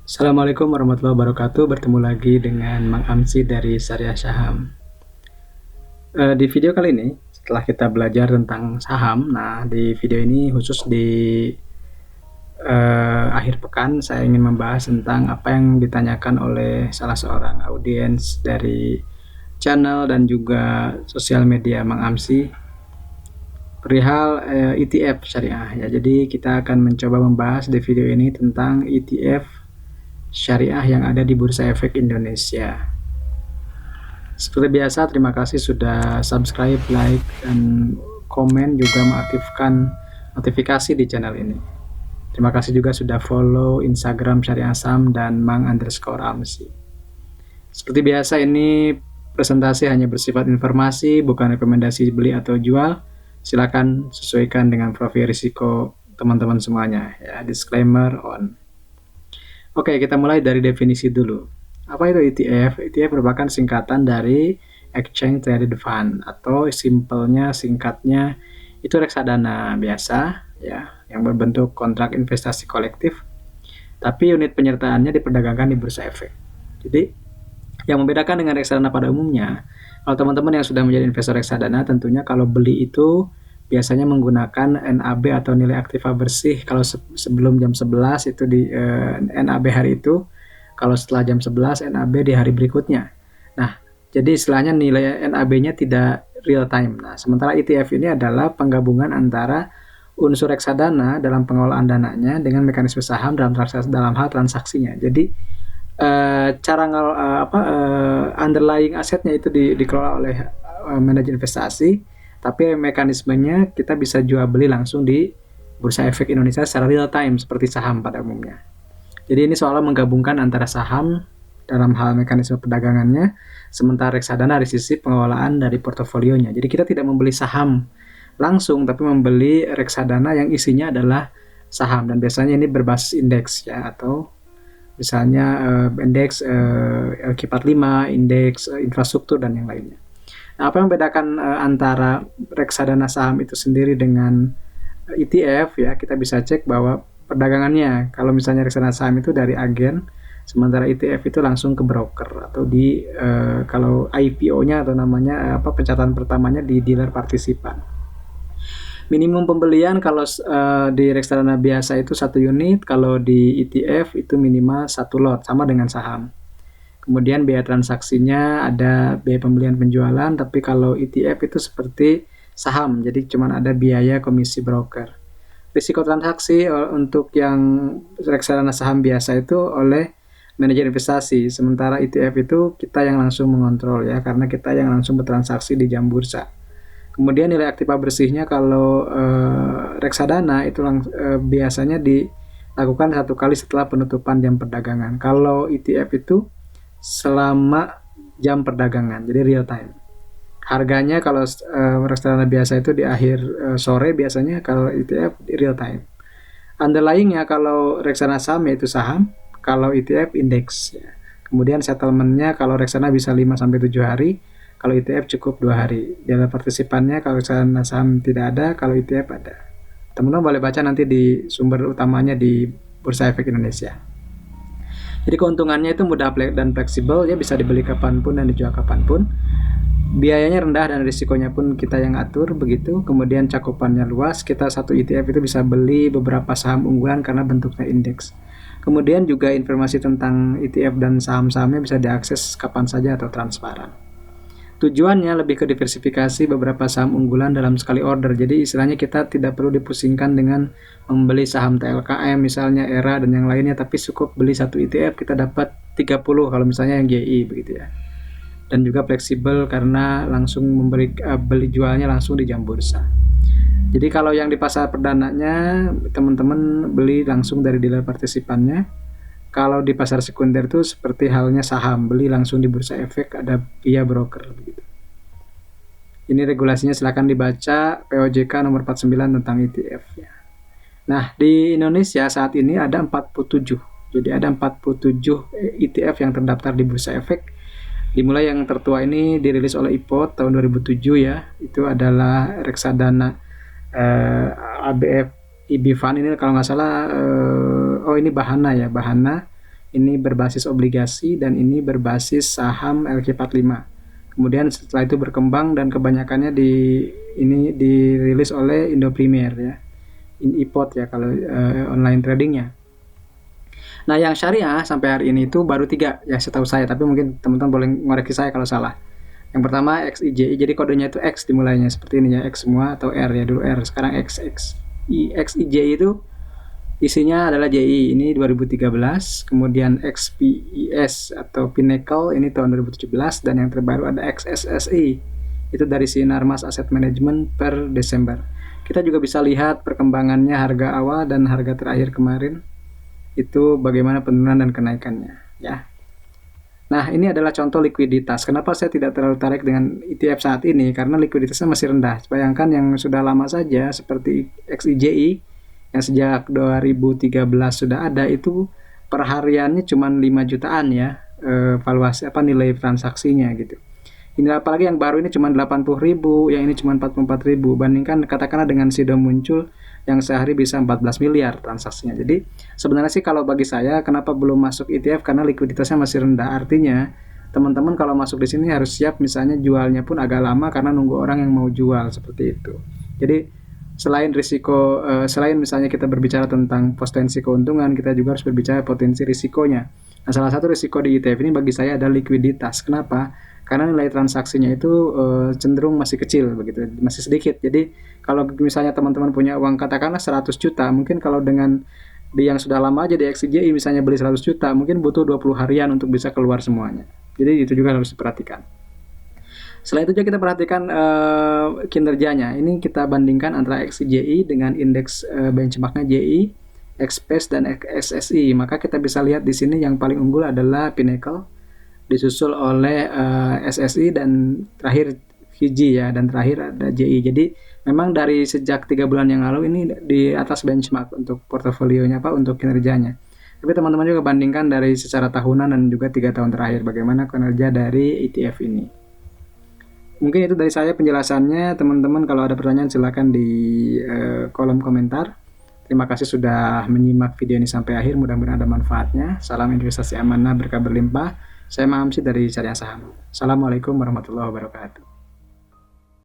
Assalamualaikum warahmatullahi wabarakatuh. Bertemu lagi dengan Mang Amsi dari Syariah Saham. Di video kali ini, setelah kita belajar tentang saham, nah di video ini khusus di akhir pekan saya ingin membahas tentang apa yang ditanyakan oleh salah seorang audiens dari channel dan juga sosial media Mang Amsi perihal ETF syariah ya. Jadi kita akan mencoba membahas di video ini tentang ETF syariah yang ada di Bursa Efek Indonesia. Seperti biasa, terima kasih sudah subscribe, like, dan komen, juga mengaktifkan notifikasi di channel ini. Terima kasih juga sudah follow Instagram Syariah Sam dan Mang_Amsi. Seperti biasa, ini presentasi hanya bersifat informasi, bukan rekomendasi beli atau jual. Silakan sesuaikan dengan profil risiko teman-teman semuanya. Ya, disclaimer on. Oke, kita mulai dari definisi dulu. Apa itu ETF? ETF merupakan singkatan dari Exchange Traded Fund, atau singkatnya itu reksadana biasa ya, yang berbentuk kontrak investasi kolektif, tapi unit penyertaannya diperdagangkan di bursa efek. Jadi yang membedakan dengan reksadana pada umumnya, kalau teman-teman yang sudah menjadi investor reksadana, tentunya kalau beli itu biasanya menggunakan NAB atau nilai aktiva bersih. Kalau sebelum jam 11 itu di NAB hari itu, kalau setelah jam 11 NAB di hari berikutnya. Nah, jadi istilahnya nilai NAB-nya tidak real time. Nah, sementara ETF ini adalah penggabungan antara unsur reksadana dalam pengelolaan dananya dengan mekanisme saham dalam hal transaksinya. Jadi cara underlying asetnya itu dikelola oleh manajer investasi, tapi mekanismenya kita bisa jual beli langsung di Bursa Efek Indonesia secara real time seperti saham pada umumnya. Jadi ini soal menggabungkan antara saham dalam hal mekanisme perdagangannya, sementara reksadana dari sisi pengelolaan dari portofolionya. Jadi kita tidak membeli saham langsung, tapi membeli reksadana yang isinya adalah saham, dan biasanya ini berbasis indeks ya, atau misalnya indeks LQ45, indeks infrastruktur, dan yang lainnya. Nah, apa yang membedakan antara reksadana saham itu sendiri dengan ETF ya, kita bisa cek bahwa perdagangannya, kalau misalnya reksadana saham itu dari agen, sementara ETF itu langsung ke broker, atau di kalau IPO-nya atau namanya pencatatan pertamanya di dealer partisipan. Minimum pembelian kalau di reksadana biasa itu 1 unit, kalau di ETF itu minimal 1 lot, sama dengan saham. Kemudian biaya transaksinya ada biaya pembelian penjualan, tapi kalau ETF itu seperti saham, jadi cuma ada biaya komisi broker. Risiko transaksi untuk yang reksadana saham biasa itu oleh manajer investasi, sementara ETF itu kita yang langsung mengontrol ya, karena kita yang langsung bertransaksi di jam bursa. Kemudian nilai aktiva bersihnya kalau reksadana itu biasanya dilakukan 1 kali setelah penutupan jam perdagangan. Kalau ETF itu selama jam perdagangan, jadi real time. Harganya kalau reksadana biasa itu di akhir sore biasanya, kalau ETF di real time. Underlyingnya kalau reksadana saham yaitu saham, kalau ETF indeks ya. Kemudian settlementnya kalau reksadana bisa 5-7 hari, kalau ETF cukup 2 hari. Jadwal partisipannya kalau reksadana saham tidak ada, kalau ETF ada. Teman-teman boleh baca nanti di sumber utamanya di Bursa Efek Indonesia. Jadi keuntungannya itu mudah dan fleksibel ya, bisa dibeli kapanpun dan dijual kapanpun. Biayanya rendah dan risikonya pun kita yang atur begitu. Kemudian cakupannya luas, kita satu ETF itu bisa beli beberapa saham unggulan karena bentuknya indeks. Kemudian juga informasi tentang ETF dan saham-sahamnya bisa diakses kapan saja atau transparan. Tujuannya lebih ke diversifikasi beberapa saham unggulan dalam sekali order. Jadi istilahnya kita tidak perlu dipusingkan dengan membeli saham TLKM misalnya, ERA dan yang lainnya, tapi cukup beli 1 ETF kita dapat 30 kalau misalnya yang GI begitu ya. Dan juga fleksibel karena langsung beli jualnya langsung di jam bursa. Jadi kalau yang di pasar perdananya teman-teman beli langsung dari dealer partisipannya. Kalau di pasar sekunder itu seperti halnya saham, beli langsung di bursa efek, ada via broker begitu. Ini regulasinya silakan dibaca, POJK nomor 49 tentang ETF ya. Nah, di Indonesia saat ini ada 47. Jadi ada 47 ETF yang terdaftar di bursa efek. Dimulai yang tertua ini dirilis oleh IPOT tahun 2007 ya. Itu adalah reksadana ABF IB Fund ini kalau nggak salah, ini Bahana ya, Bahana ini berbasis obligasi, dan ini berbasis saham LQ45. Kemudian setelah itu berkembang dan kebanyakannya ini dirilis oleh Indo Premier ya, IPOT ya kalau online tradingnya. Nah, yang syariah sampai hari ini itu baru 3 ya setahu saya, tapi mungkin teman-teman boleh ngoreksi saya kalau salah. Yang pertama XIJI, jadi kodenya itu X dimulainya seperti ini ya, X semua atau R ya, dulu R, sekarang XX. XIJI itu isinya adalah JI ini 2013, kemudian XPIS atau Pinnacle ini tahun 2017, dan yang terbaru ada XSSI itu dari Sinarmas Asset Management per Desember. Kita juga bisa lihat perkembangannya harga awal dan harga terakhir kemarin itu bagaimana penurunan dan kenaikannya ya. Nah, ini adalah contoh likuiditas. Kenapa saya tidak terlalu tertarik dengan ETF saat ini? Karena likuiditasnya masih rendah. Bayangkan yang sudah lama saja seperti XIJI yang sejak 2013 sudah ada, itu per hariannya cuma 5 jutaan ya, valuasi nilai transaksinya gitu. Ini apalagi yang baru ini cuma 80.000, yang ini cuma 44.000. Bandingkan katakanlah dengan Sido Muncul yang sehari bisa 14 miliar transaksinya. Jadi sebenarnya sih kalau bagi saya kenapa belum masuk ETF, karena likuiditasnya masih rendah. Artinya teman-teman kalau masuk di sini harus siap misalnya jualnya pun agak lama karena nunggu orang yang mau jual seperti itu. Jadi selain risiko, selain misalnya kita berbicara tentang potensi keuntungan, kita juga harus berbicara potensi risikonya. Nah, salah satu risiko di ETF ini bagi saya adalah likuiditas. Kenapa? Karena nilai transaksinya itu cenderung masih kecil begitu, masih sedikit. Jadi kalau misalnya teman-teman punya uang katakanlah 100 juta, mungkin kalau dengan yang sudah lama aja di XIJI misalnya beli 100 juta, mungkin butuh 20 harian untuk bisa keluar semuanya. Jadi itu juga harus diperhatikan. Selain itu juga kita perhatikan kinerjanya. Ini kita bandingkan antara XIJI dengan indeks benchmarknya JI, XPACE dan XSI. Maka kita bisa lihat di sini yang paling unggul adalah Pinnacle, disusul oleh SSI, dan terakhir Fiji ya, dan terakhir ada JI. Jadi memang dari sejak 3 bulan yang lalu ini di atas benchmark untuk portofolionya untuk kinerjanya. Tapi teman-teman juga bandingkan dari secara tahunan dan juga 3 tahun terakhir bagaimana kinerja dari ETF ini. Mungkin itu dari saya penjelasannya. Teman-teman kalau ada pertanyaan silakan di kolom komentar. Terima kasih sudah menyimak video ini sampai akhir, mudah-mudahan ada manfaatnya. Salam investasi amanah, berkah berlimpah. Saya Mamsi dari Syariah Saham. Assalamualaikum warahmatullahi wabarakatuh.